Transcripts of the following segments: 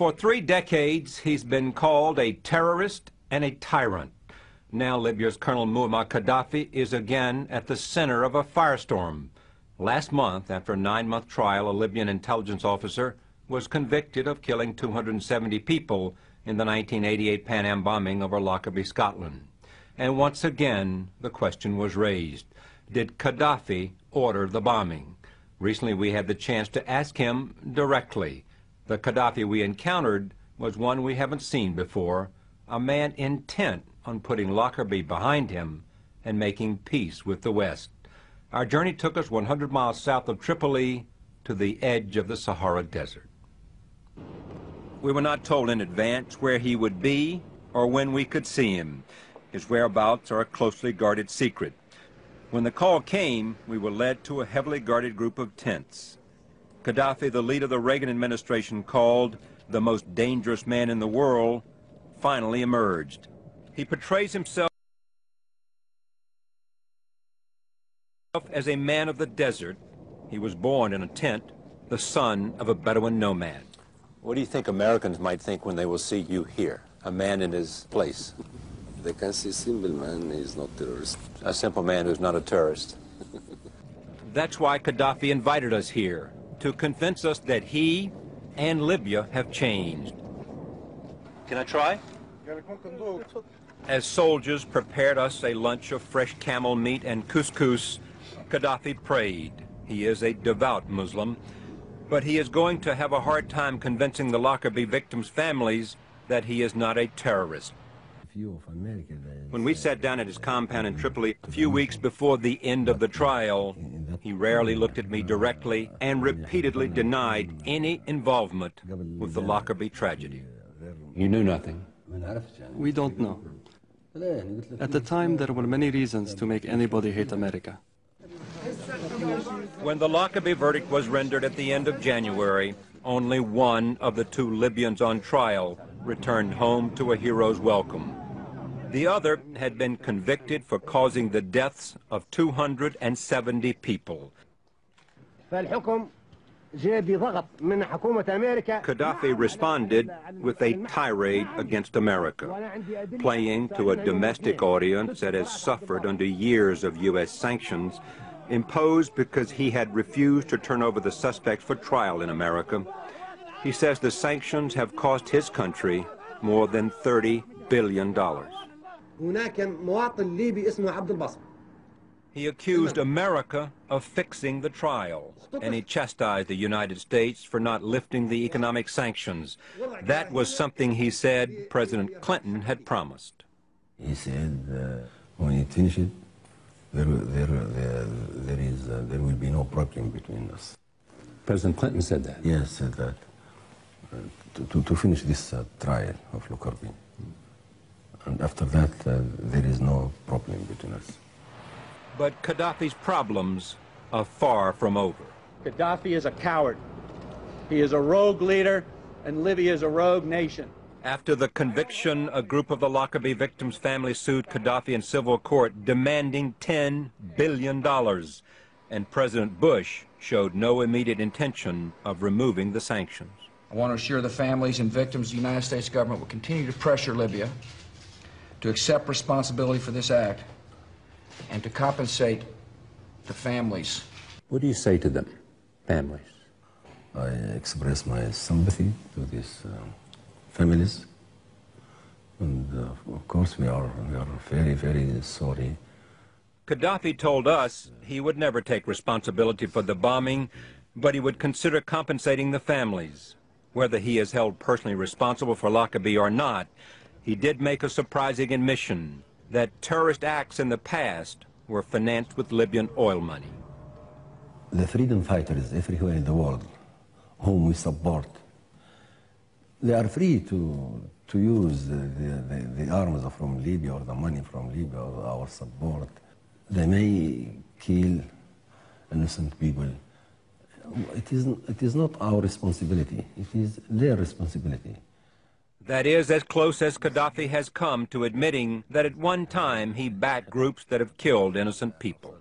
For 3 decades, he's been called a terrorist and a tyrant. Now Libya's Colonel Muammar Qaddafi is again at the center of a firestorm. Last month, after a 9-month trial, a Libyan intelligence officer was convicted of killing 270 people in the 1988 Pan Am bombing over Lockerbie, Scotland. And once again, the question was raised: did Qaddafi order the bombing? Recently, we had the chance to ask him directly. The Qaddafi we encountered was one we haven't seen before, a man intent on putting Lockerbie behind him and making peace with the West. Our journey took us 100 miles south of Tripoli to the edge of the Sahara Desert. We were not told in advance where he would be or when we could see him. His whereabouts are a closely guarded secret. When the call came, we were led to a heavily guarded group of tents. Qaddafi, the leader of the Reagan administration called the most dangerous man in the world, finally emerged. He portrays himself as a man of the desert. He was born in a tent, the son of a Bedouin nomad. What do you think Americans might think when they will see you here, a man in his place? They can see simple man, he's not terrorist. A simple man who's not a terrorist. That's why Qaddafi invited us here, to convince us that he and Libya have changed. Can I try? As soldiers prepared us a lunch of fresh camel meat and couscous, Qaddafi prayed. He is a devout Muslim, but he is going to have a hard time convincing the Lockerbie victims' families that he is not a terrorist. When we sat down at his compound in Tripoli a few weeks before the end of the trial, he rarely looked at me directly and repeatedly denied any involvement with the Lockerbie tragedy. You knew nothing? We don't know. At the time, there were many reasons to make anybody hate America. When the Lockerbie verdict was rendered at the end of January, only one of the 2 Libyans on trial returned home to a hero's welcome. The other had been convicted for causing the deaths of 270 people. Qaddafi responded with a tirade against America, playing to a domestic audience that has suffered under years of U.S. sanctions, imposed because he had refused to turn over the suspects for trial in America. He says the sanctions have cost his country more than $30 billion. He accused America of fixing the trial, and he chastised the United States for not lifting the economic sanctions. That was something he said President Clinton had promised. He said when it finishes, there will be no problem between us. President Clinton said that? Yes, said that. To finish this trial of Lockerbie. And after that, there is no problem between us. But Qaddafi's problems are far from over. Qaddafi is a coward. He is a rogue leader, and Libya is a rogue nation. After the conviction, a group of the Lockerbie victims' families sued Qaddafi in civil court, demanding $10 billion. And President Bush showed no immediate intention of removing the sanctions. I want to assure the families and victims the United States government will continue to pressure Libya to accept responsibility for this act and to compensate the families. What do you say to them, families? I express my sympathy to these families, and of course we are very, very sorry. Qaddafi told us he would never take responsibility for the bombing, but he would consider compensating the families. Whether he is held personally responsible for Lockerbie or not, he did make a surprising admission that terrorist acts in the past were financed with Libyan oil money. The freedom fighters everywhere in the world, whom we support, they are free to use the arms from Libya or the money from Libya or our support. They may kill innocent people. It is not our responsibility. It is their responsibility. That is as close as Qaddafi has come to admitting that at one time he backed groups that have killed innocent people.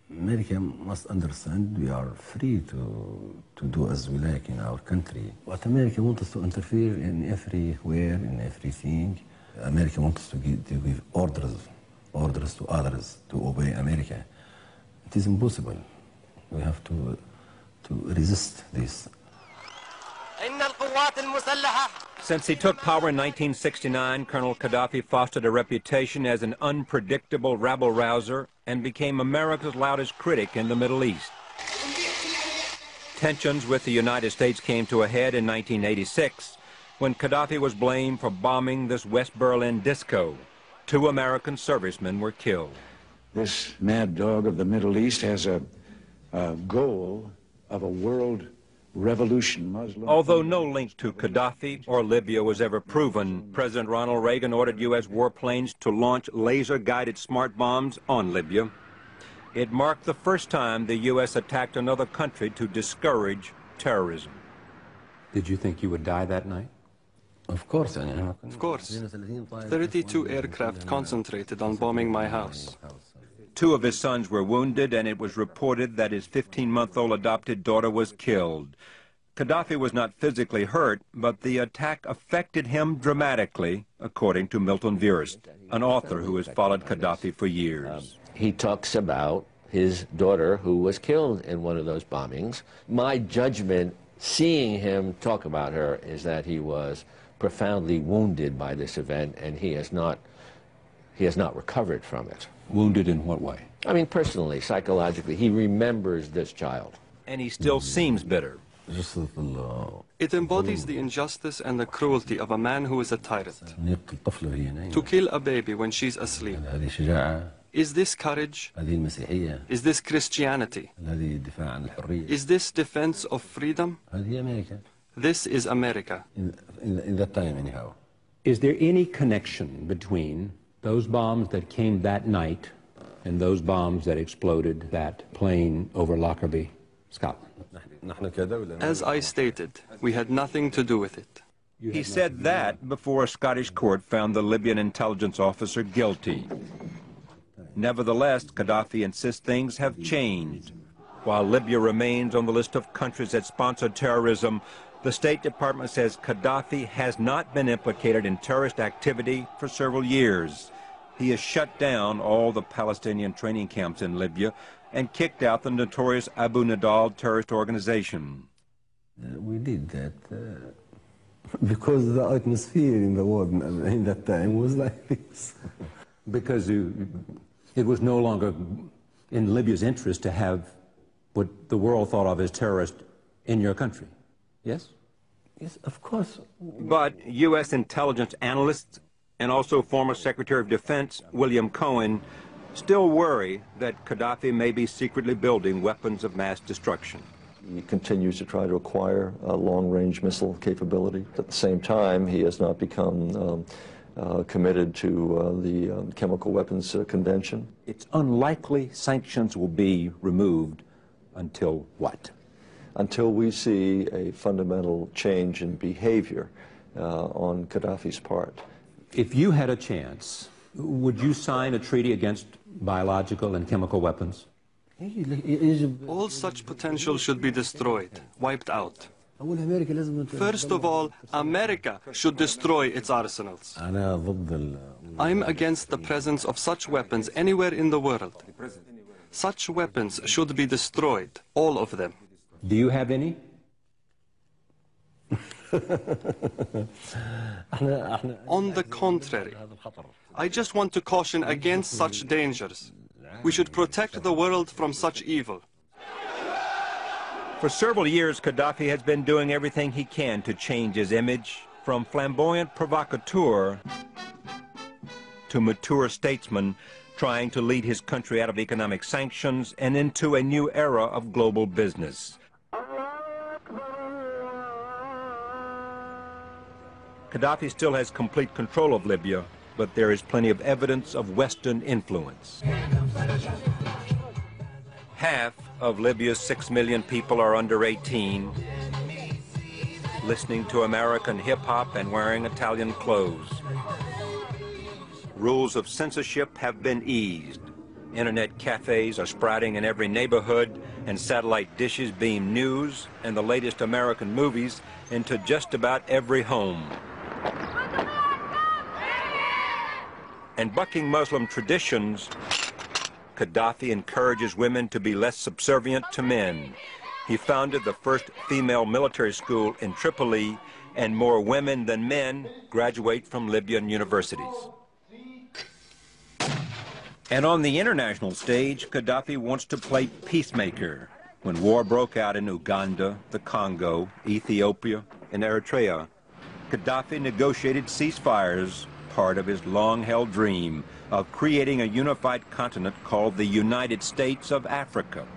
America must understand we are free to do as we like in our country. But America wants us to interfere in everywhere, in everything. America wants us to give orders to others to obey America. It is impossible. We have to resist this. Since he took power in 1969, Colonel Qaddafi fostered a reputation as an unpredictable rabble-rouser and became America's loudest critic in the Middle East. Tensions with the United States came to a head in 1986 when Qaddafi was blamed for bombing this West Berlin disco. 2 American servicemen were killed. This mad dog of the Middle East has a goal of a world revolution. Although no link to Qaddafi or Libya was ever proven, President Ronald Reagan ordered U.S. warplanes to launch laser-guided smart bombs on Libya. It marked the first time the U.S. attacked another country to discourage terrorism. Did you think you would die that night? Of course. Of course. 32 aircraft concentrated on bombing my house. 2 of his sons were wounded, and it was reported that his 15-month-old adopted daughter was killed. Qaddafi was not physically hurt, but the attack affected him dramatically, according to Milton Virist, an author who has followed Qaddafi for years. He talks about his daughter who was killed in one of those bombings. My judgment, seeing him talk about her, is that he was profoundly wounded by this event, and he has not recovered from it. Wounded in what way? I mean, personally, psychologically, he remembers this child. And he still seems bitter. It embodies the injustice and the cruelty of a man who is a tyrant. To kill a baby when she's asleep. Is this courage? Is this Christianity? Is this defense of freedom? This is America. In that time, anyhow. Is there any connection between those bombs that came that night and those bombs that exploded that plane over Lockerbie, Scotland? As I stated, we had nothing to do with it. He said that before a Scottish court found the Libyan intelligence officer guilty. Nevertheless, Qaddafi insists things have changed. While Libya remains on the list of countries that sponsor terrorism, the State Department says Qaddafi has not been implicated in terrorist activity for several years. He has shut down all the Palestinian training camps in Libya and kicked out the notorious Abu Nidal terrorist organization. We did that because the atmosphere in the world in that time was like this. Because it was no longer in Libya's interest to have what the world thought of as terrorists in your country. Yes? Yes, of course. But U.S. intelligence analysts and also former Secretary of Defense William Cohen still worry that Qaddafi may be secretly building weapons of mass destruction. He continues to try to acquire long-range missile capability. At the same time, he has not become committed to the Chemical Weapons Convention. It's unlikely sanctions will be removed until what? Until we see a fundamental change in behavior on Qaddafi's part. If you had a chance, would you sign a treaty against biological and chemical weapons? All such potential should be destroyed, wiped out. First of all, America should destroy its arsenals. I'm against the presence of such weapons anywhere in the world. Such weapons should be destroyed, all of them. Do you have any? On the contrary, I just want to caution against such dangers. We should protect the world from such evil. For several years, Qaddafi has been doing everything he can to change his image, from flamboyant provocateur to mature statesman, trying to lead his country out of economic sanctions and into a new era of global business. Qaddafi still has complete control of Libya, but there is plenty of evidence of Western influence. Half of Libya's 6 million people are under 18, listening to American hip-hop and wearing Italian clothes. Rules of censorship have been eased. Internet cafes are sprouting in every neighborhood, and satellite dishes beam news and the latest American movies into just about every home. And bucking Muslim traditions, Qaddafi encourages women to be less subservient to men. He founded the first female military school in Tripoli, and more women than men graduate from Libyan universities. And on the international stage, Qaddafi wants to play peacemaker. When war broke out in Uganda, the Congo, Ethiopia, and Eritrea, Qaddafi negotiated ceasefires, part of his long-held dream of creating a unified continent called the United States of Africa.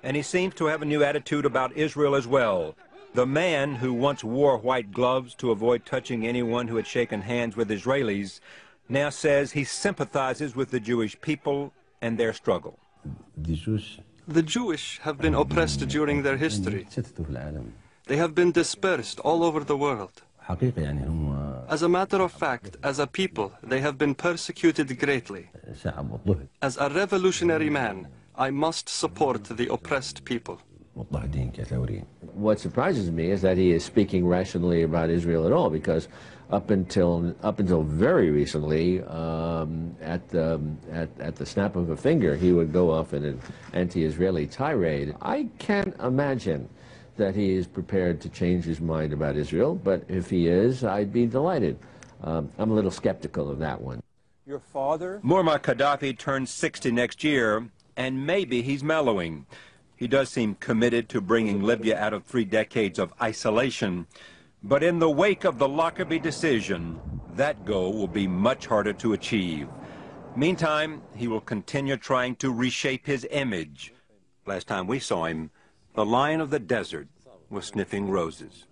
And he seems to have a new attitude about Israel as well. The man who once wore white gloves to avoid touching anyone who had shaken hands with Israelis now says he sympathizes with the Jewish people and their struggle. The Jewish have been oppressed during their history. They have been dispersed all over the world. As a matter of fact, as a people, they have been persecuted greatly. As a revolutionary man, I must support the oppressed people. What surprises me is that he is speaking rationally about Israel at all, because up until very recently, at the snap of a finger, he would go off in an anti-Israeli tirade. I can't imagine that he is prepared to change his mind about Israel, but if he is, I'd be delighted. I'm a little skeptical of that one. Your father? Muammar Qaddafi turns 60 next year, and maybe he's mellowing. He does seem committed to bringing Libya out of 3 decades of isolation. But in the wake of the Lockerbie decision, that goal will be much harder to achieve. Meantime, he will continue trying to reshape his image. Last time we saw him, the lion of the desert was sniffing roses.